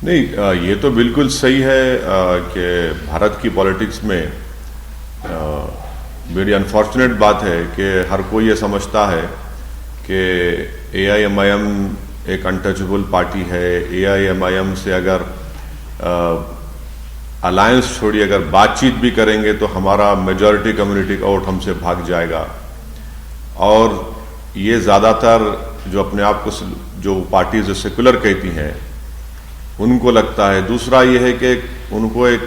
नहीं, ये तो बिल्कुल सही है कि भारत की पॉलिटिक्स में बड़ी अनफॉर्चुनेट बात है कि हर कोई ये समझता है कि एआईएमआईएम एक अनटचेबल पार्टी है। एआईएमआईएम से अगर अलायंस छोड़िए, अगर बातचीत भी करेंगे तो हमारा मेजॉरिटी कम्युनिटी का वोट हमसे भाग जाएगा। और ये ज़्यादातर जो अपने आप को जो पार्टीज जो सेकुलर कहती हैं उनको लगता है। दूसरा ये है कि उनको एक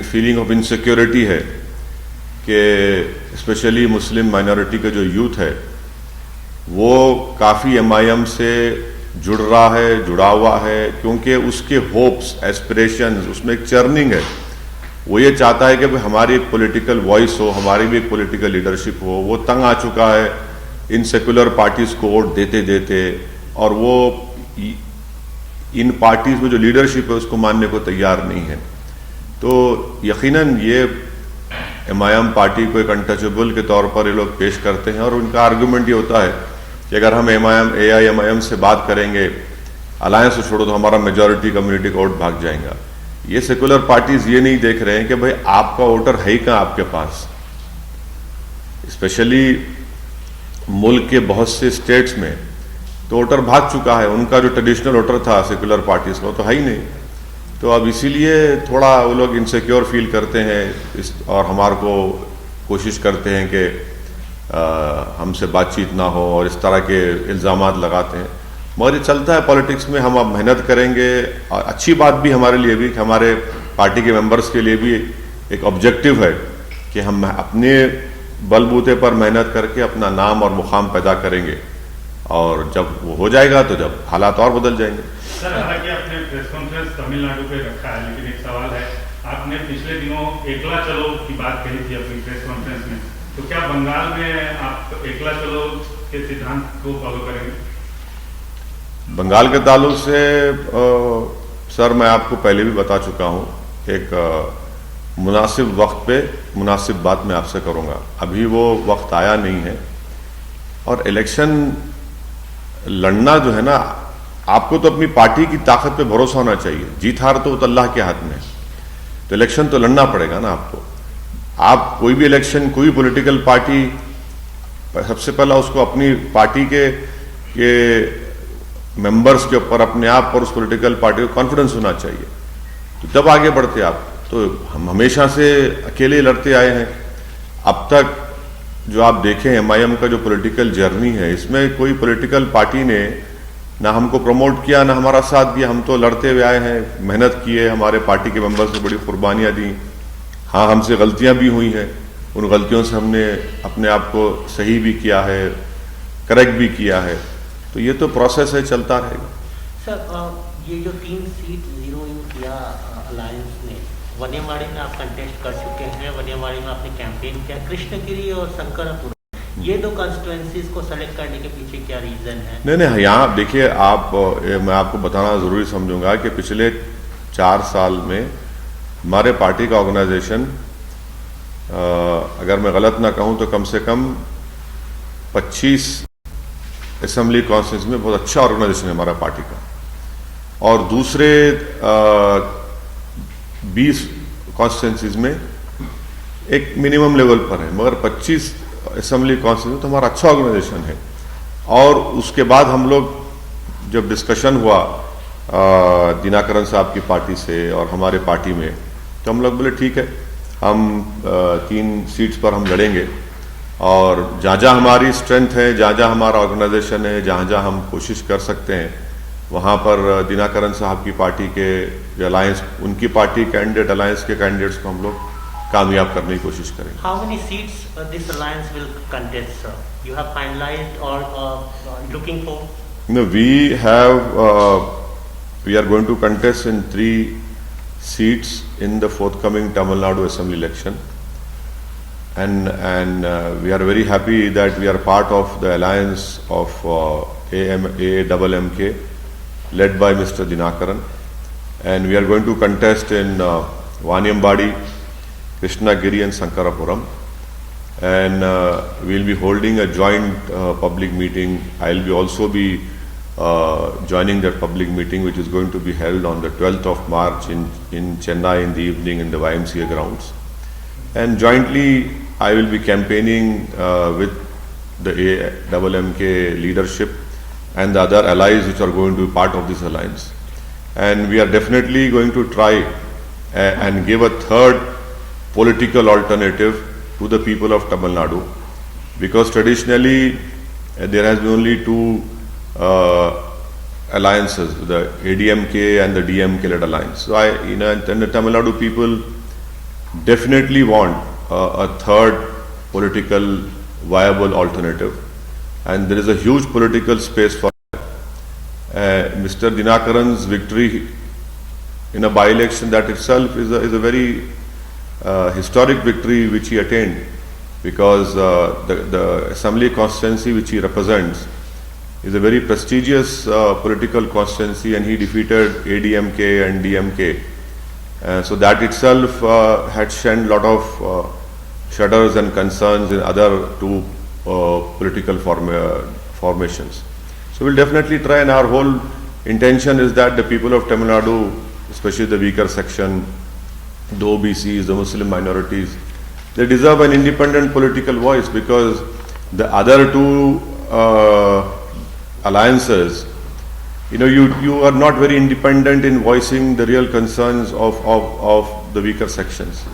फीलिंग ऑफ इनसिक्योरिटी है कि स्पेशली मुस्लिम माइनॉरिटी का जो यूथ है वो काफ़ी एमआईएम से जुड़ा हुआ है, क्योंकि उसके होप्स एस्पिरेशंस उसमें एक चर्निंग है। वो ये चाहता है कि हमारी एक पॉलिटिकल वॉइस हो, हमारी भी एक पॉलिटिकल लीडरशिप हो। वो तंग आ चुका है इन सेकुलर पार्टीज को वोट देते देते, और वो इन पार्टीज में जो लीडरशिप है उसको मानने को तैयार नहीं है। तो यकीनन ये एमआईएम पार्टी को एक अनटचेबल के तौर पर ये लोग पेश करते हैं, और उनका आर्गुमेंट ये होता है कि अगर हम एआईएमआईएम से बात करेंगे, अलायंस को छोड़ो, तो हमारा मेजॉरिटी कम्युनिटी का वोट भाग जाएगा। ये सेकुलर पार्टीज ये नहीं देख रहे हैं कि भाई आपका वोटर है ही कहाँ आपके पास। स्पेशली मुल्क के बहुत से स्टेट्स में तो वोटर भाग चुका है। उनका जो ट्रेडिशनल वोटर था सेकुलर पार्टीज का तो है ही नहीं। तो अब इसीलिए थोड़ा वो लोग इनसिक्योर फील करते हैं और हमारे को कोशिश करते हैं कि हमसे बातचीत ना हो, और इस तरह के इल्ज़ामात लगाते हैं। मगर ये चलता है पॉलिटिक्स में। हम अब मेहनत करेंगे, और अच्छी बात भी हमारे लिए भी कि हमारे पार्टी के मेंबर्स के लिए भी एक ऑब्जेक्टिव है कि हम अपने बलबूते पर मेहनत करके अपना नाम और मुकाम पैदा करेंगे, और जब वो हो जाएगा तो जब हालात और बदल जाएंगे। सर, हालांकि आपने प्रेस कॉन्फ्रेंस तमिलनाडु पे रखा है, लेकिन एक सवाल है, आपने पिछले दिनों एकला चलो की बात कही थी अपनी प्रेस कॉन्फ्रेंस में, तो क्या बंगाल में आप एकला चलो के सिद्धांत को फॉलो करेंगे? बंगाल के ताल्लुक से सर मैं आपको पहले भी बता चुका हूं, एक मुनासिब वक्त पे मुनासिब बात मैं आपसे करूंगा। अभी वो वक्त आया नहीं है। और इलेक्शन लड़ना जो है ना, आपको तो अपनी पार्टी की ताकत पे भरोसा होना चाहिए। जीत हार तो अल्लाह के हाथ में है। तो इलेक्शन तो लड़ना पड़ेगा ना आपको। आप कोई भी इलेक्शन, कोई पॉलिटिकल पार्टी, सबसे पहला उसको अपनी पार्टी के मेंबर्स के ऊपर, अपने आप पर, उस पॉलिटिकल पार्टी को कॉन्फिडेंस होना चाहिए, तो तब आगे बढ़ते आप। तो हम हमेशा से अकेले लड़ते आए हैं। अब तक जो आप देखें एमआईएम का जो पॉलिटिकल जर्नी है, इसमें कोई पॉलिटिकल पार्टी ने ना हमको प्रमोट किया, ना हमारा साथ दिया। हम तो लड़ते हुए आए हैं, मेहनत किए, हमारे पार्टी के मेंबर्स ने बड़ी कुर्बानियां दी। हाँ, हमसे गलतियां भी हुई हैं, उन गलतियों से हमने अपने आप को सही भी किया है, करेक्ट भी किया है। तो ये तो प्रोसेस है, चलता रहेगा। सर, ये जो 3 सीट जीरो इन किया अलायंस ने, वन्यवाड़ी में आप कंटेस्ट कर चुके हैं, वन्यवाड़ी में आपने कैंपेन किया, कृष्णगिरी और शंकरपुर, ये 2 कॉन्स्टिट्यूएंसीज को सेलेक्ट करने के पीछे क्या रीजन है? नहीं, यहाँ देखिए, मैं आपको बताना जरूरी समझूंगा कि पिछले 4 साल में हमारे पार्टी का ऑर्गेनाइजेशन, अगर मैं गलत ना कहूं तो कम से कम 25 असेंबली कॉन्स्टिट्यूंसी में बहुत अच्छा ऑर्गेनाइजेशन है हमारा पार्टी का, और दूसरे 20 कॉन्स्टिट्यूंसीज में एक मिनिमम लेवल पर है। मगर 25 असेंबली कॉन्स्टिट्यूंसी तो हमारा अच्छा ऑर्गेनाइजेशन है। और उसके बाद हम लोग जब डिस्कशन हुआ दिनाकरन साहब की पार्टी से और हमारे पार्टी में, तो हम लोग बोले ठीक है, हम 3 सीट्स पर हम लड़ेंगे, और जहाँ जहाँ हमारी स्ट्रेंथ है, जहाँ जहाँ हमारा ऑर्गेनाइजेशन है, जहाँ जहाँ हम कोशिश कर सकते हैं, वहाँ पर दिनाकरन साहब की पार्टी के अलायंस, उनकी पार्टी कैंडिडेट, अलायंस के कैंडिडेट्स को हम लोग कामयाब करने की कोशिश करेंगे। How many seats this alliance will contest, sir? You have finalized or looking for? No, we are going to contest in 3 seats in the forthcoming Tamil Nadu Assembly election, and we are very happy that we are part of the alliance of AAMMK led by Mr. Dinakaran, and we are going to contest in Vaniambadi, Krishnagiri and Sankarapuram, and we will be holding a joint public meeting. I will be also be joining that public meeting, which is going to be held on the 12th of March in Chennai in the evening in the YMCA grounds. And jointly, I will be campaigning with the AMMK leadership and the other allies which are going to be part of this alliance. And we are definitely going to try and give a third political alternative to the people of Tamil Nadu, because traditionally there has been only two alliances, the ADMK and the DMK-led alliance. So and the Tamil Nadu people definitely want a third political viable alternative, and there is a huge political space for Mr. Dinakaran's victory in a by-election. That itself is a very historic victory which he attained, because the assembly constituency which he represents is a very prestigious political constituency, and he defeated ADMK and DMK. So that itself had sent a lot of shudders and concerns in other two political formations. So we'll definitely try, and our whole intention is that the people of Tamil Nadu, especially the weaker section, the OBCs, the Muslim minorities, they deserve an independent political voice, because the other two alliances, you are not very independent in voicing the real concerns of the weaker sections.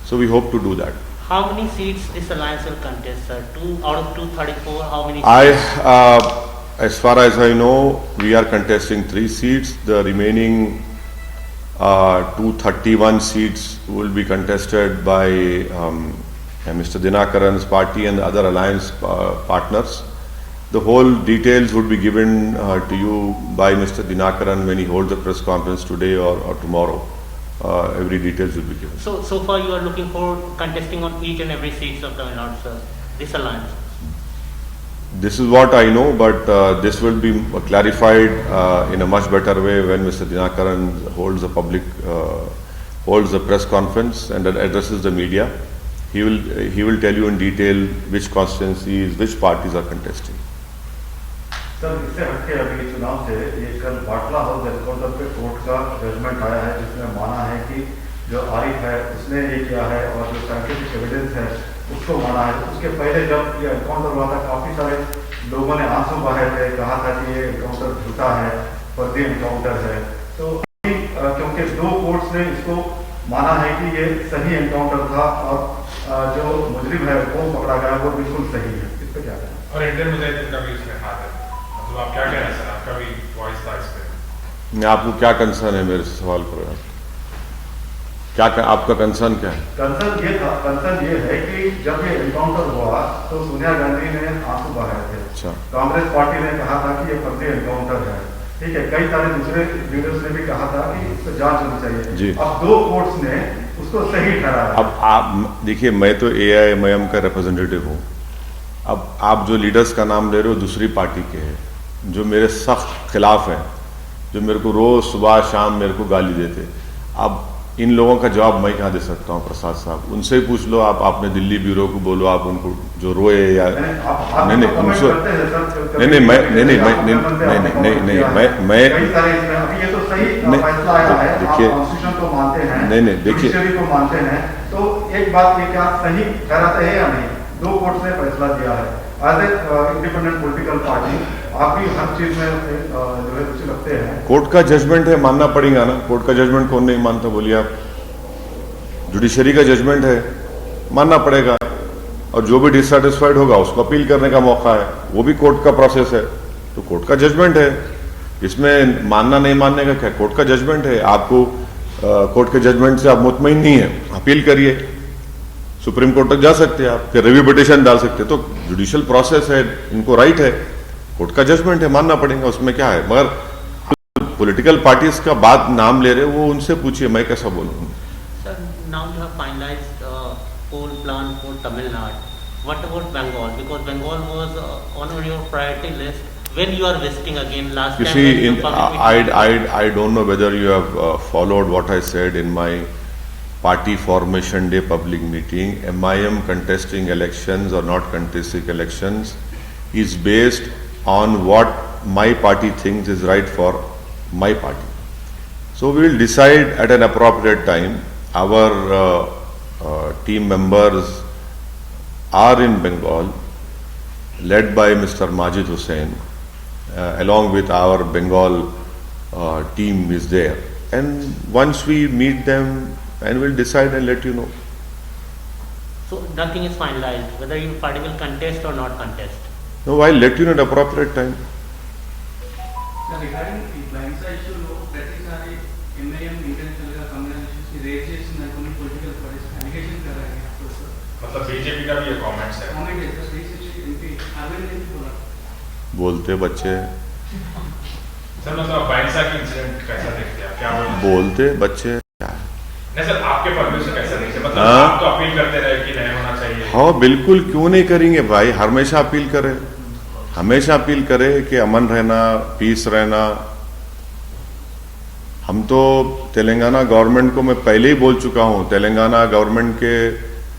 So we hope to do that. How many seats this alliance will contest, sir? 2 out of 234, how many seats? As far as I know, we are contesting 3 seats. The remaining 231 seats will be contested by Mr. Dinakaran's party and the other alliance partners. The whole details would be given to you by Mr. Dinakaran when he holds a press conference today or tomorrow. Every details will be given. So far you are looking for contesting on each and every seat of Tamil Nadu, sir, this alliance? This is what I know, but this will be clarified in a much better way when Mr. Dinakaran holds a press conference and addresses the media. He will tell you in detail which constituencies, which parties are contesting. Sir, इससे हटके अभी चुनाव से ये कल बाटला house encounter पे court का judgement आया है, जिसमें माना है कि जो आरिफ है उसने ये किया है और जो साइंटिफिक एविडेंस है उसको माना है। उसके पहले जब ये एनकाउंटर हुआ था, काफी सारे लोगों ने आंसू बहाए थे, कहा था कि ये एनकाउंटर झूठा है, फर्जी एनकाउंटर है। तो क्योंकि 2 कोर्ट्स ने इसको माना है कि ये सही एनकाउंटर था और जो मुजरिम है वो पकड़ा गया वो बिल्कुल सही है, इस पर क्या कहना? और इंडियन मुजाहिदीन का भी इसमें हाथ है, मतलब आप क्या कह रहे हैं सर? आपका भी वॉइस था इस पे। आपको क्या कंसर्न है मेरे सवाल पर? आपका कंसर्न क्या है? कंसर्न ये है कि जब ये एनकाउंटर हुआ तो सोनिया गांधी ने आंसू बहाए थे। अच्छा। कांग्रेस पार्टी ने कहा था कि ये फर्जी एनकाउंटर है, ठीक है। कई सारे दूसरे लीडर्स ने भी कहा था कि इस पर जांच होनी चाहिए जी। अब 2 कोर्ट्स ने उसको सही ठहराया। अब आप देखिए, मैं तो AIMIM का रिप्रेजेंटेटिव हूँ। अब आप जो लीडर्स का नाम ले रहे हो दूसरी पार्टी के हैं, जो मेरे सख्त खिलाफ हैं, जो मेरे को रोज सुबह शाम मेरे को गाली देते। अब इन लोगों का जवाब मैं कहाँ दे सकता हूँ? प्रसाद साहब, उनसे ही पूछ लो। आप अपने दिल्ली ब्यूरो को बोलो, आप उनको जो रोए या नहीं देखिए, तो एक बात ये क्या सही ठहराता है या नहीं? 2 कोर्ट ने फैसला दिया है। As a independent political party आप भी हर चीज में जो है रुचि रखते हैं। कोर्ट का जजमेंट है, मानना पड़ेगा ना। कोर्ट का जजमेंट कौन नहीं मानता, बोलिए आप? जुडिशरी का जजमेंट है, मानना पड़ेगा। और जो भी डिससेटिस्फाइड होगा उसको अपील करने का मौका है, वो भी कोर्ट का प्रोसेस है। तो कोर्ट का जजमेंट है, इसमें मानना नहीं मानने का क्या? कोर्ट का जजमेंट है। आपको कोर्ट के जजमेंट से आप मुतमईन नहीं है, अपील करिए, सुप्रीम कोर्ट तक जा सकते हैं, आप फिर रिव्यू पिटीशन डाल सकते हैं। तो जुडिशियल प्रोसेस है, इनको राइट है। कोर्ट का जजमेंट है, मानना पड़ेगा, उसमें क्या है। मगर पॉलिटिकल पार्टीज का बात नाम ले रहे, वो उनसे पूछिए, मैं कैसा बोलूँ? Sir, now you have finalised coal plant for Tamil Nadu. What about Bengal? Because Bengal was on your priority list when you are visiting again last time. You see, I don't know whether you have followed what I said in my party formation day public meeting. MIM contesting elections or not contesting elections is based on what my party thinks is right for my party. So we will decide at an appropriate time. Our team members are in Bengal, led by Mr. Majid Hussain, along with our Bengal team is there. And once we meet them, and we'll decide and let you know. So nothing is finalized, whether your party will contest or not contest. No, I'll let you know at appropriate time. Now, regarding the blind side issue, ప్రతిసారి MIM international గా communal issues ని raise చేసిన కొన్ని political parties allegation कर रहे हैं तो sir मतलब बीजेपी का भी ये कमेंट्स है कमेंट है सर रिसेंटली एमपी अरविंद ने बोला बोलते बच्चे, सर मतलब बाइंसा की इंसिडेंट कैसा देखते हैं आप, क्या बोलते बच्चे। नहीं सर, आपके पॉइंट से कैसा देखते हैं, मतलब आप तो अपील करते रहे कि नहीं होना चाहिए। हाँ बिल्कुल, क्यों नहीं करेंगे भाई, हमेशा अपील करें, हमेशा अपील करें कि अमन रहना, पीस रहना। हम तो तेलंगाना गवर्नमेंट को मैं पहले ही बोल चुका हूं, तेलंगाना गवर्नमेंट के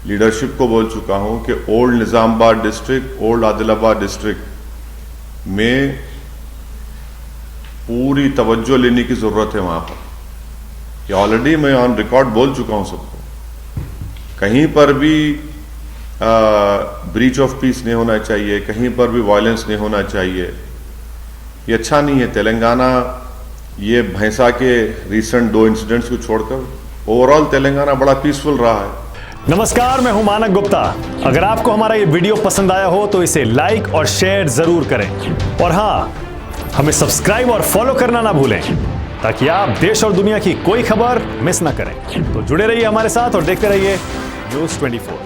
लीडरशिप को बोल चुका हूं कि old Nizamabad district, old Adilabad district में पूरी तवज्जो लेने की जरूरत है वहां पर। ये ऑलरेडी मैं ऑन रिकॉर्ड बोल चुका हूं सबको, कहीं पर भी ब्रीच ऑफ पीस नहीं होना चाहिए, कहीं पर भी वायलेंस नहीं होना चाहिए। ये अच्छा नहीं है। तेलंगाना ये भैंसा के रिसेंट 2 इंसिडेंट्स को छोड़कर ओवरऑल तेलंगाना बड़ा पीसफुल रहा है। नमस्कार, मैं हूं मानक गुप्ता। अगर आपको हमारा ये वीडियो पसंद आया हो तो इसे लाइक और शेयर जरूर करें, और हाँ, हमें सब्सक्राइब और फॉलो करना ना भूलें ताकि आप देश और दुनिया की कोई खबर मिस ना करें। तो जुड़े रहिए हमारे साथ और देखते रहिए News 24।